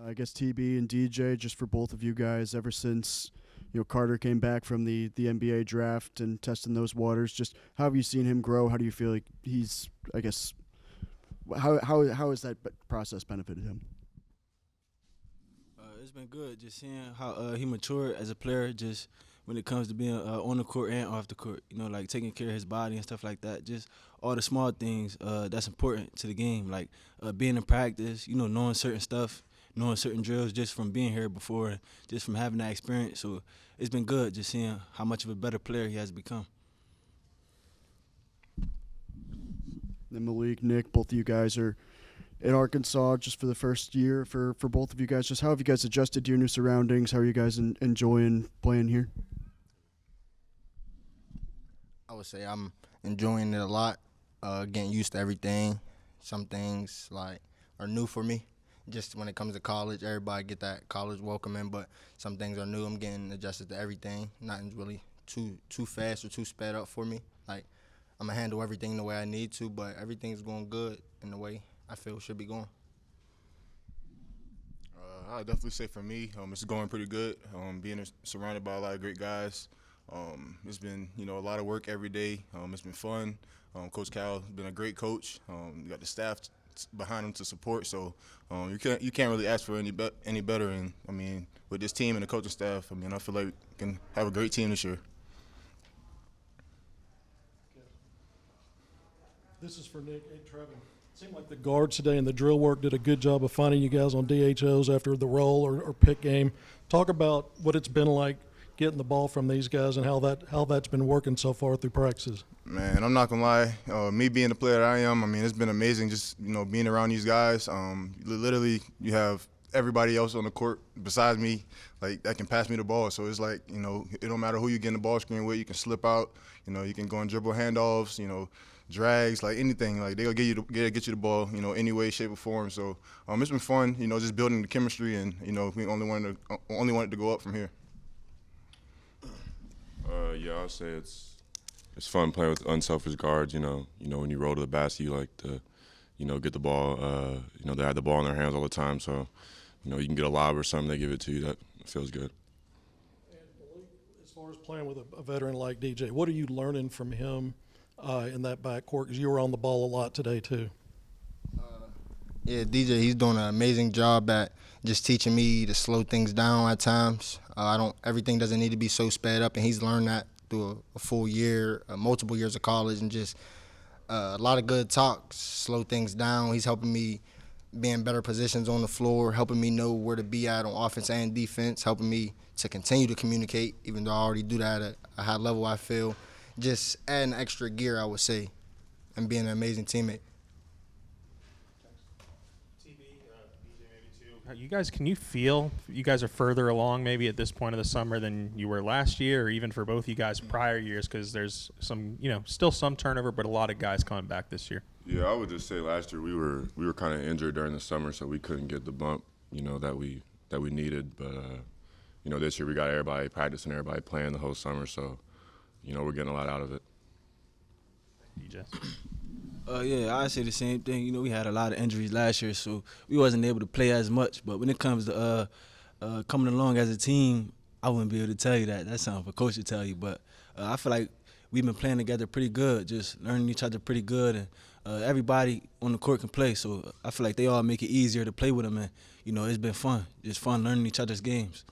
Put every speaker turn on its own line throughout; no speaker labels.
I guess TB and DJ, just for both of you guys, ever since Carter came back from the NBA draft and testing those waters. Just how have you seen him grow? How do you feel like he's? I guess how has that process benefited him?
It's been good just seeing how he matured as a player. Just when it comes to being on the court and off the court, like taking care of his body and stuff like that. Just all the small things that's important to the game, like being in practice, knowing certain stuff, knowing certain drills just from being here before, just from having that experience. So it's been good just seeing how much of a better player he has become.
And Meleek, Nick, both of you guys are in Arkansas just for the first year for both of you guys. Just how have you guys adjusted to your new surroundings? How are you guys enjoying playing here?
I would say I'm enjoying it a lot, getting used to everything. Some things are new for me. Just when it comes to college, everybody get that college welcoming, but some things are new. I'm getting adjusted to everything. Nothing's really too fast or too sped up for me. I'm gonna handle everything the way I need to, but everything's going good in the way I feel it should be going.
I'd definitely say for me, it's going pretty good. Being surrounded by a lot of great guys. It's been, a lot of work every day. It's been fun. Coach Cal has been a great coach. You got the staff behind him to support, so you can't really ask for any better. And I mean, with this team and the coaching staff, I feel like we can have a great team this year.
This is for Nick and Trevon. It seemed like the guards today in the drill work did a good job of finding you guys on DHOs after the roll or pick game. Talk about what it's been like getting the ball from these guys and how that's been working so far through practices.
Man, I'm not gonna lie. Me being the player that I am, it's been amazing just being around these guys. Literally, you have everybody else on the court besides me, that can pass me the ball. So it's it don't matter who you get in the ball screen with. You can slip out. You can go and dribble handoffs. Drags, anything. They'll get you the ball. Any way, shape, or form. So it's been fun. Just building the chemistry, and we only wanted to go up from here.
Yeah, I'll say it's fun playing with unselfish guards. When you roll to the basket, you like to, get the ball. They have the ball in their hands all the time, so you can get a lob or something. They give it to you. That feels good.
And as far as playing with a veteran like DJ, what are you learning from him in that backcourt? Because you were on the ball a lot today too.
Yeah, DJ, he's doing an amazing job at just teaching me to slow things down at times. Everything doesn't need to be so sped up, and he's learned that through a full year, multiple years of college, and just a lot of good talks, slow things down. He's helping me be in better positions on the floor, helping me know where to be at on offense and defense, helping me to continue to communicate, even though I already do that at a high level, I feel. Just adding extra gear, I would say, and being an amazing teammate.
Can you feel you guys are further along maybe at this point of the summer than you were last year, or even for both you guys prior years? Because there's some, still some turnover, but a lot of guys coming back this year.
Yeah, I would just say last year we were kind of injured during the summer, so we couldn't get the bump, that we needed. But this year we got everybody practicing, everybody playing the whole summer, so we're getting a lot out of it.
DJ.
Yeah, I say the same thing. We had a lot of injuries last year, so we wasn't able to play as much. But when it comes to coming along as a team, I wouldn't be able to tell you that. That's something for coach to tell you. But I feel like we've been playing together pretty good, just learning each other pretty good, and everybody on the court can play. So I feel like they all make it easier to play with them, and it's been fun, just fun learning each other's games.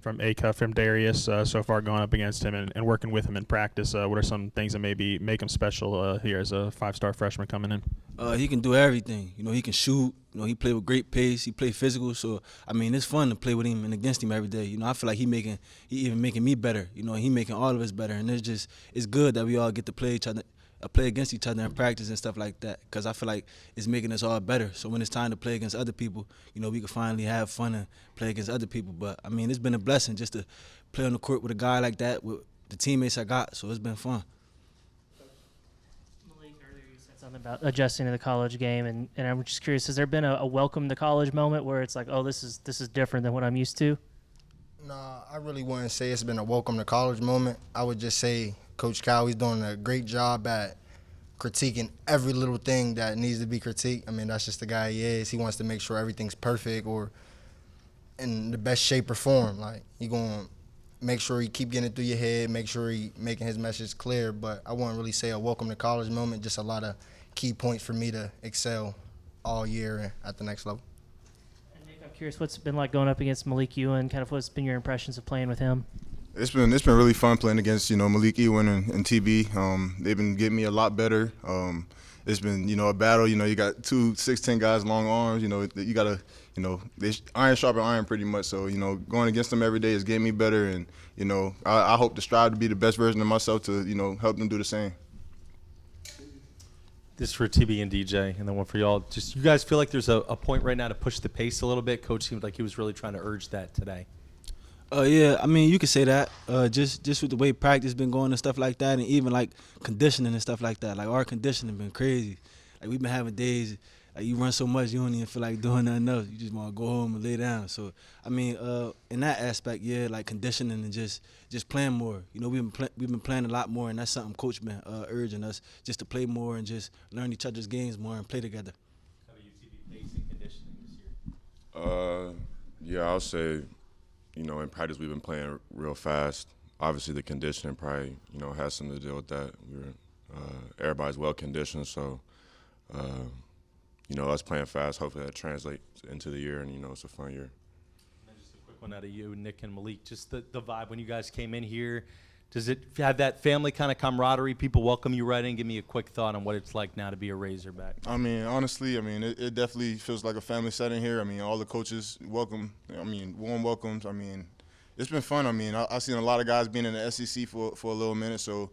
From Acuff, from Darius, so far going up against him and working with him in practice, what are some things that maybe make him special here as a five-star freshman coming in?
He can do everything. He can shoot. He play with great pace. He play physical. So it's fun to play with him and against him every day. I feel like he even making me better. He making all of us better, and it's good that we all get to play against each other in practice and stuff like that, because I feel like it's making us all better. So when it's time to play against other people, we can finally have fun and play against other people. But, it's been a blessing just to play on the court with a guy like that, with the teammates I got, so it's been fun.
Meleek, earlier you said something about adjusting to the college game, and I'm just curious, has there been a welcome to college moment where it's like, oh, this is different than what I'm used to?
Nah, I really wouldn't say it's been a welcome to college moment. I would just say Coach Cal, he's doing a great job at critiquing every little thing that needs to be critiqued. I mean, that's just the guy he is. He wants to make sure everything's perfect or in the best shape or form. Like, he going to make sure he keep getting it through your head, make sure he making his message clear. But I wouldn't really say a welcome to college moment, just a lot of key points for me to excel all year at the next level.
And Nick, I'm curious, what's it been like going up against Meleek Ewan? Kind of what's been your impressions of playing with him?
It's been really fun playing against Meleek Ewan and TB. They've been getting me a lot better. It's been a battle. You got 2 6'10" guys, long arms. You gotta they iron sharpen iron pretty much. So going against them every day is getting me better, and I hope to strive to be the best version of myself to help them do the same.
This for TB and DJ, and then one for y'all. Just, you guys feel like there's a point right now to push the pace a little bit? Coach seemed like he was really trying to urge that today.
Yeah, I mean, you could say that. Just with the way practice been going and stuff like that, and even like conditioning and stuff like that. Like, our conditioning been crazy. Like, we've been having days, like, you run so much you don't even feel like doing nothing else. You just want to go home and lay down. So, I mean, in that aspect, yeah, like conditioning and just playing more. We've been playing a lot more, and that's something Coach been urging us, just to play more and just learn each other's games more and play together.
How do you see the pace and conditioning this year?
Yeah, I'll say, in practice we've been playing real fast. Obviously the conditioning probably, has something to do with that. Everybody's well conditioned, so, us playing fast, hopefully that translates into the year, and, it's a fun year.
And then just a quick one out of you, Nick and Meleek. Just the vibe when you guys came in here. Does it have that family kind of camaraderie? People welcome you right in. Give me a quick thought on what it's like now to be a Razorback.
I mean, honestly, it definitely feels like a family setting here. I mean, all the coaches welcome. Warm welcomes. It's been fun. I've seen a lot of guys being in the SEC for a little minute, so,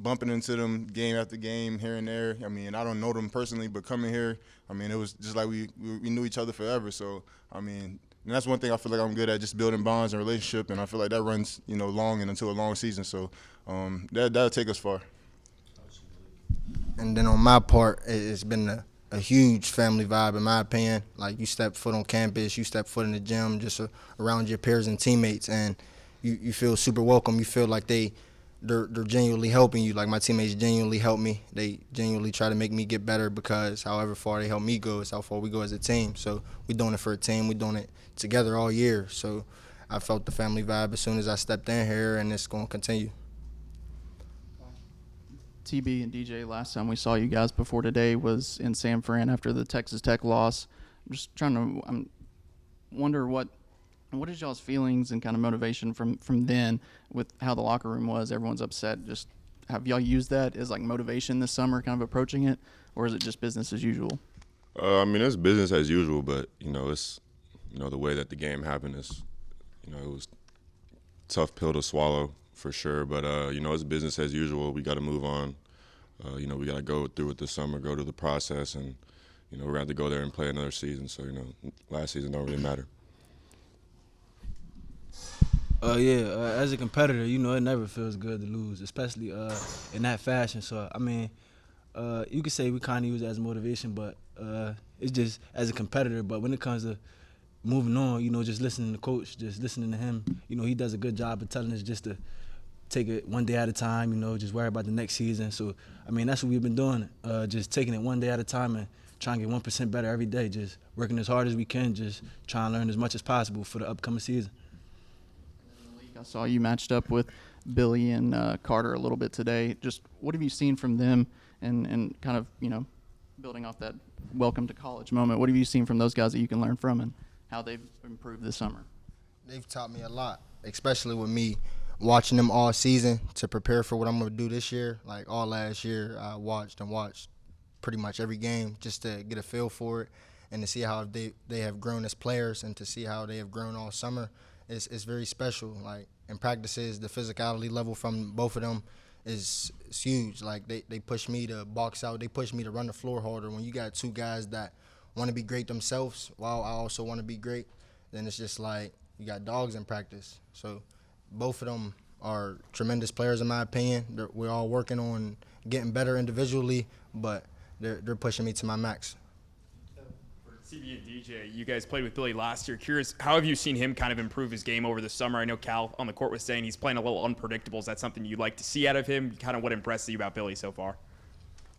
bumping into them game after game here and there. I don't know them personally, but coming here, it was just like we knew each other forever. So, and that's one thing I feel like I'm good at, just building bonds and relationship, and I feel like that runs, long and into a long season. So that'll take us far.
And then on my part, it's been a huge family vibe, in my opinion. Like, you step foot on campus, you step foot in the gym, just around your peers and teammates, and you feel super welcome. You feel like they're genuinely helping you. Like, my teammates genuinely help me. They genuinely try to make me get better, because however far they help me go is how far we go as a team. So we're doing it for a team. We're doing it together all year. So I felt the family vibe as soon as I stepped in here, and it's going to continue.
TB and DJ, last time we saw you guys before today was in San Fran after the Texas Tech loss. I'm just trying to wonder what is y'all's feelings and kind of motivation from then with how the locker room was. Everyone's upset. Just have y'all used that as like motivation this summer, kind of approaching it, or is it just business as usual?
It's business as usual, but it's the way that the game happened is, it was a tough pill to swallow for sure. But it's business as usual. We got to move on. We got to go through it this summer, go through the process, and we're gonna have to go there and play another season. So last season don't really matter.
As a competitor, it never feels good to lose, especially in that fashion. So, you could say we kind of use it as motivation, but it's just as a competitor. But when it comes to moving on, just listening to Coach, just listening to him, he does a good job of telling us just to take it one day at a time, just worry about the next season. So, that's what we've been doing, just taking it one day at a time and trying to get 1% better every day, just working as hard as we can, just trying to learn as much as possible for the upcoming season.
I saw you matched up with Billy and Carter a little bit today. Just what have you seen from them and kind of, building off that welcome to college moment, what have you seen from those guys that you can learn from and how they've improved this summer?
They've taught me a lot, especially with me watching them all season to prepare for what I'm going to do this year. Like, all last year, I watched pretty much every game just to get a feel for it and to see how they have grown as players and to see how they have grown all summer. It's very special. Like, in practices, the physicality level from both of them is huge. Like, they push me to box out. They push me to run the floor harder. When you got two guys that want to be great themselves while I also want to be great, then it's just like you got dogs in practice. So both of them are tremendous players in my opinion. We're all working on getting better individually, but they're pushing me to my max.
CB and DJ, you guys played with Billy last year. Curious, how have you seen him kind of improve his game over the summer? I know Cal on the court was saying he's playing a little unpredictable. Is that something you'd like to see out of him? Kind of what impressed you about Billy so far?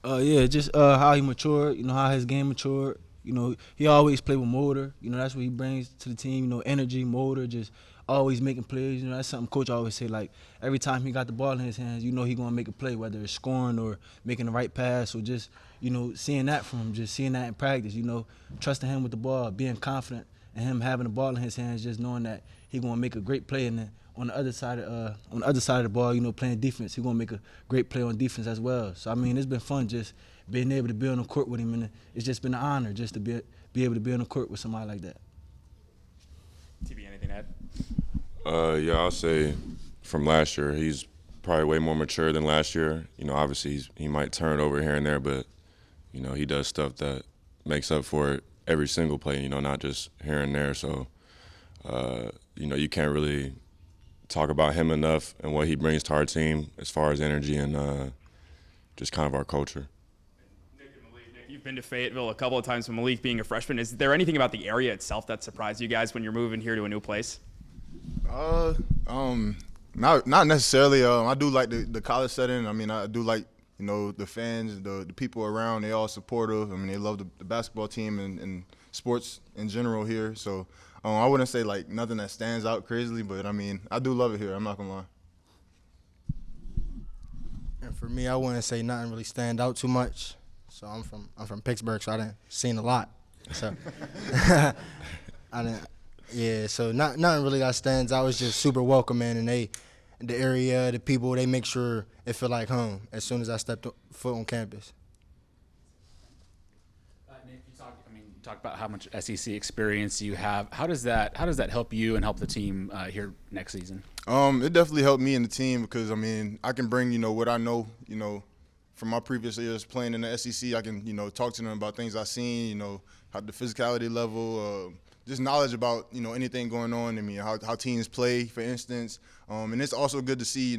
Yeah, just how he matured, how his game matured. He always play with motor. That's what he brings to the team, energy, motor, just always making plays. That's something coach always say, like, every time he got the ball in his hands, he going to make a play, whether it's scoring or making the right pass or just, seeing that from him, just seeing that in practice, trusting him with the ball, being confident, and him having the ball in his hands, just knowing that he going to make a great play. And then on the other side of the ball, playing defense, he going to make a great play on defense as well. So, it's been fun just being able to be on the court with him, and it's just been an honor just to be able to be on the court with somebody like that.
TB, anything to add?
Yeah, I'll say from last year, he's probably way more mature than last year. Obviously he might turn it over here and there, but he does stuff that makes up for it every single play. Not just here and there. So you can't really talk about him enough and what he brings to our team as far as energy and just kind of our culture.
Nick, you've been to Fayetteville a couple of times with Meleek being a freshman. Is there anything about the area itself that surprised you guys when you're moving here to a new place?
Not necessarily. I do like the college setting. I do like the fans, the people around. They all supportive. They love the basketball team and sports in general here. So I wouldn't say like nothing that stands out crazily, but I do love it here. I'm not gonna lie.
And for me, I wouldn't say nothing really stand out too much. So I'm from Pittsburgh, so I didn't seen a lot. So I didn't. Yeah, so nothing really that stands out. It's just super welcoming, and the area, the people, they make sure it feel like home as soon as I stepped foot on campus.
Nick, you talk about how much SEC experience you have. How does that help you and help the team here next season?
It definitely helped me and the team because I can bring what I know from my previous years playing in the SEC. I can talk to them about things I've seen, how the physicality level. Just knowledge about anything going on. How teams play, for instance, and it's also good to see.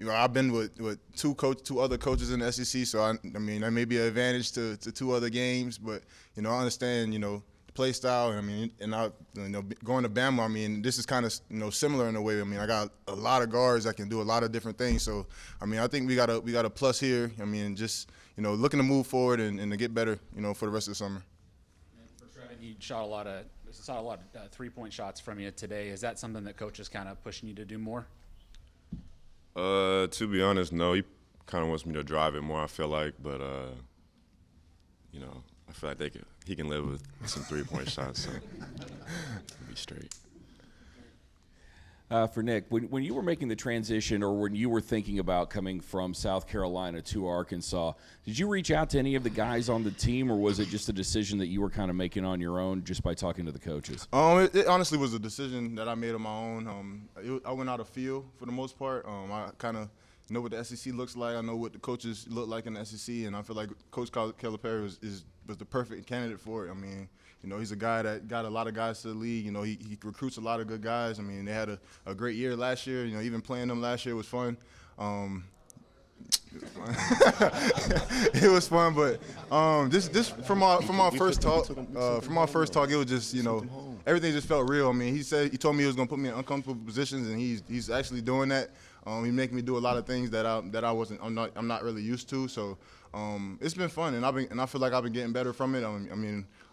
I've been with two other coaches in the SEC, so that may be an advantage to two other games. But I understand the play style. And going to Bama. This is kind of similar in a way. I got a lot of guards that can do a lot of different things. So I think we got a plus here. Just looking to move forward and to get better. For the rest of the summer.
For Trevon, you saw a lot of 3-point shots from you today. Is that something that coach is kind of pushing you to do more?
To be honest, no. He kind of wants me to drive it more, I feel like. But, I feel like he can live with some 3-point shots, so he'll be straight.
For Nick, when you were making the transition or when you were thinking about coming from South Carolina to Arkansas, did you reach out to any of the guys on the team, or was it just a decision that you were kind of making on your own just by talking to the coaches?
It honestly was a decision that I made on my own. I went out of field for the most part. I kind of know what the SEC looks like. I know what the coaches look like in the SEC, and I feel like Coach Calipari was the perfect candidate for it. He's a guy that got a lot of guys to the league. He recruits a lot of good guys. They had a great year last year. Even playing them last year was fun. It was fun, but this from our first talk, it was just everything just felt real. He told me he was gonna put me in uncomfortable positions, and he's actually doing that. He making me do a lot of things that I'm not really used to. So it's been fun, and I feel like I've been getting better from it.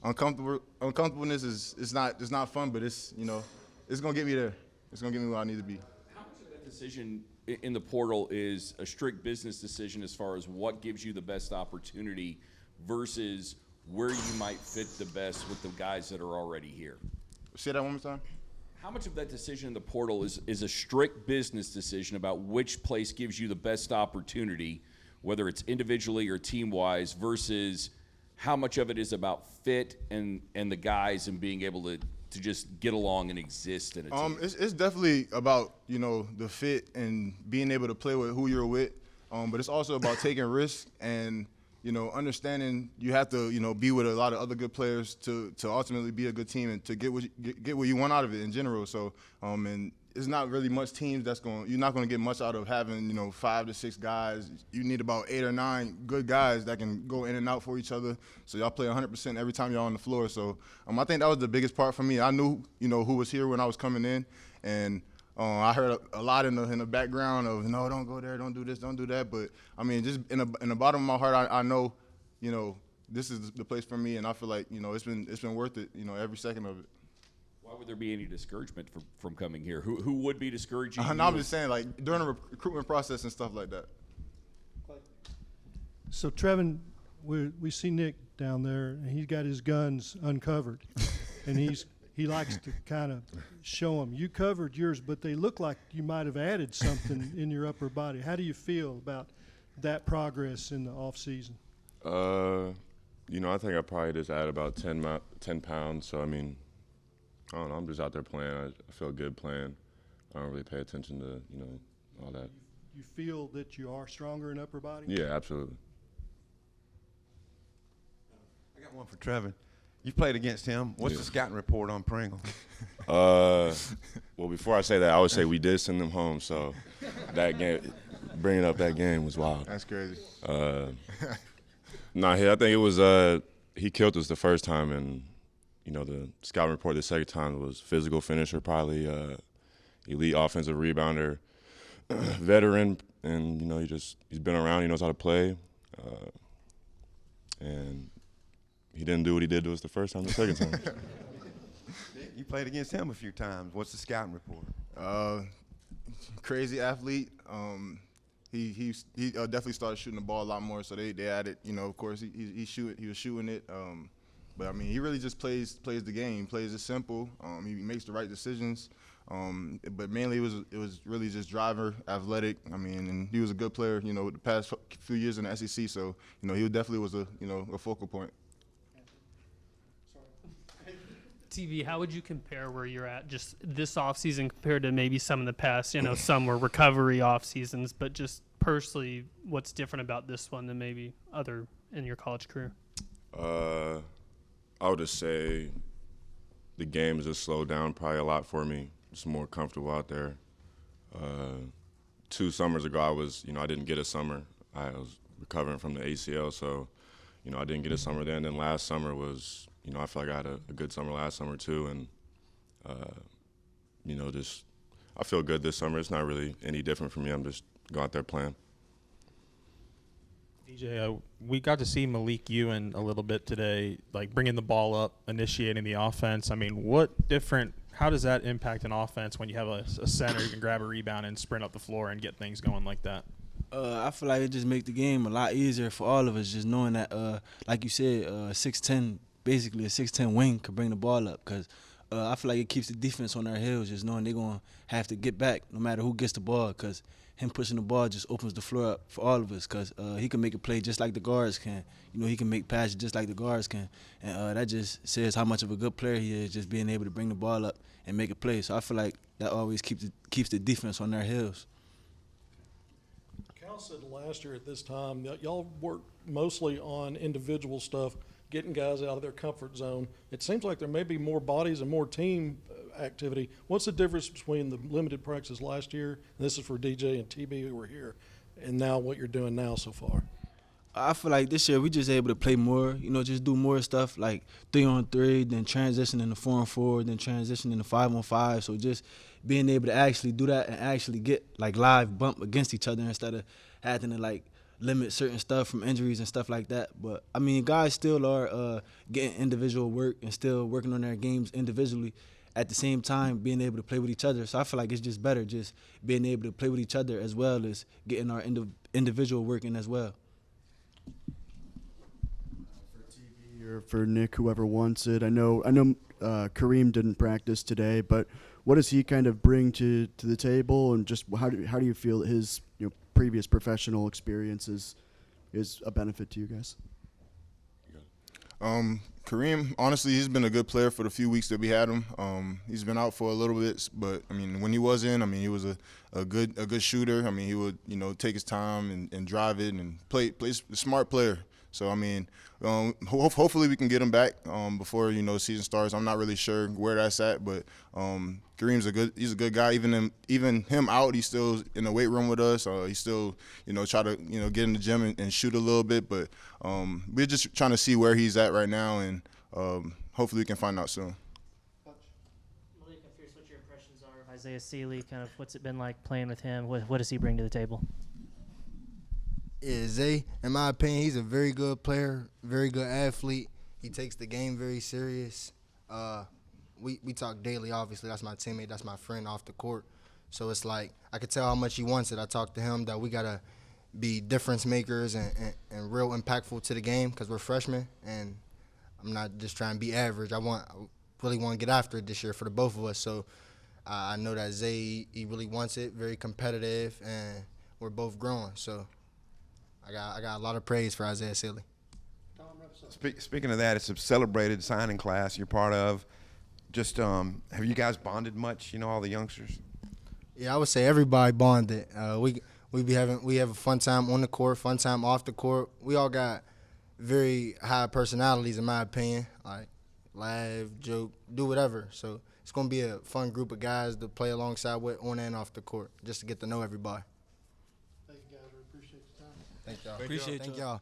Uncomfortableness is not fun, but it's gonna get me there. It's gonna get me where I need to be.
How much of that decision in the portal is a strict business decision as far as what gives you the best opportunity versus where you might fit the best with the guys that are already here?
Say that one more time.
How much of that decision in the portal is a strict business decision about which place gives you the best opportunity, whether it's individually or team-wise, versus how much of it is about fit and the guys and being able to just get along and exist in a team?
It's definitely about the fit and being able to play with who you're with, but it's also about taking risks and understanding you have to be with a lot of other good players to ultimately be a good team and to get what you want out of it in general. So and it's not really much teams you're not going to get much out of having 5 to 6 guys. You need about 8 or 9 good guys that can go in and out for each other. So y'all play 100% every time y'all on the floor. So I think that was the biggest part for me. I knew who was here when I was coming in, and I heard a lot in the background of, no, don't go there, don't do this, don't do that. But I mean, just in the bottom of my heart, I know, this is the place for me, and I feel like, it's been worth it, every second of it.
Why would there be any discouragement from coming here? Who would be discouraging you?
No, I'm just saying, like, during the recruitment process and stuff like that.
So, Trevon, we see Nick down there, and he's got his guns uncovered, and he likes to kind of show them. You covered yours, but they look like you might have added something in your upper body. How do you feel about that progress in the off season?
I think I probably just added about 10 pounds. So, I mean, I don't know. I'm just out there playing. I feel good playing. I don't really pay attention to, all that.
You feel that you are stronger in upper body?
Yeah, absolutely.
I got one for Trevon. You've played against him. What's the scouting report on Pringle?
Well, before I say that, I would say we did send them home. So that game, bringing up that game was wild.
That's crazy.
I think it was he killed us the first time, and the scouting report the second time was physical finisher, probably elite offensive rebounder, veteran, and he's been around. He knows how to play, and he didn't do what he did to us the first time. The second time,
you played against him a few times. What's the scouting report?
Crazy athlete. He definitely started shooting the ball a lot more. So they added, of course he was shooting it. But I mean, he really just plays the game. He plays it simple. He makes the right decisions. But mainly it was really just driver, athletic. I mean, and he was a good player. The past few years in the SEC. So he definitely was a focal point.
TV, how would you compare where you're at just this offseason compared to maybe some in the past? Some were recovery off seasons, but just personally, what's different about this one than maybe other in your college career?
I would just say the game has just slowed down probably a lot for me. Just more comfortable out there. 2 summers ago, I didn't get a summer. I was recovering from the ACL, so, I didn't get a summer then. Then last summer was, I feel like I had a good summer last summer too, and I feel good this summer. It's not really any different for me. I'm just go out there playing.
DJ, we got to see Meleek Ewan a little bit today, like bringing the ball up, initiating the offense. I mean, how does that impact an offense when you have a center who can grab a rebound and sprint up the floor and get things going like that?
I feel like it just makes the game a lot easier for all of us, just knowing that, like you said, 6'10", basically a 6'10" wing could bring the ball up, because I feel like it keeps the defense on their heels, just knowing they're going to have to get back no matter who gets the ball, because him pushing the ball just opens the floor up for all of us, because he can make a play just like the guards can. He can make passes just like the guards can. And that just says how much of a good player he is, just being able to bring the ball up and make a play. So I feel like that always keeps the defense on their heels.
Cal said last year at this time that y'all worked mostly on individual stuff, getting guys out of their comfort zone. It seems like there may be more bodies and more team activity. What's the difference between the limited practices last year, and this is for DJ and TB who were here, and now what you're doing now so far?
I feel like this year we just able to play more, just do more stuff like 3-on-3, then transition into 4-on-4, then transition into 5-on-5. So just being able to actually do that and actually get like live bump against each other instead of having to like limit certain stuff from injuries and stuff like that. But I mean, guys still are getting individual work and still working on their games individually, at the same time being able to play with each other. So I feel like it's just better just being able to play with each other as well as getting our individual work in as well.
For TV or for Nick, whoever wants it, I know Kareem didn't practice today, but what does he kind of bring to the table, and just how do you feel his previous professional experiences is a benefit to you guys?
Kareem, honestly, he's been a good player for the few weeks that we had him. He's been out for a little bit, but I mean, when he was in, I mean, he was a good shooter. I mean, he would take his time and drive it and play a smart player. So I mean, hopefully we can get him back before season starts. I'm not really sure where that's at, but Kareem's he's a good guy. Even him out, he's still in the weight room with us. He's still try to get in the gym and shoot a little bit. But we're just trying to see where he's at right now, and hopefully we can find out soon.
Meleek, I'm curious what your impressions are of Isaiah Sealy, kind of what's it been like playing with him? What does he bring to the table?
Yeah, Zay, in my opinion, he's a very good player, very good athlete. He takes the game very serious. We talk daily, obviously. That's my teammate. That's my friend off the court. So it's like I could tell how much he wants it. I talked to him that we got to be difference makers and real impactful to the game because we're freshmen. And I'm not just trying to be average. I really want to get after it this year for the both of us. So I know that Zay, he really wants it, very competitive, and we're both growing. So I got a lot of praise for Isaiah Sealy.
Speaking of that, it's a celebrated signing class you're part of. Just have you guys bonded much? You know, all the youngsters.
Yeah, I would say everybody bonded. We have a fun time on the court, fun time off the court. We all got very high personalities, in my opinion. Like laugh, joke, do whatever. So it's gonna be a fun group of guys to play alongside with on and off the court, just to get to know everybody.
Thank you, guys. We appreciate your time.
Thank y'all.
Appreciate
Thank
y'all.
y'all.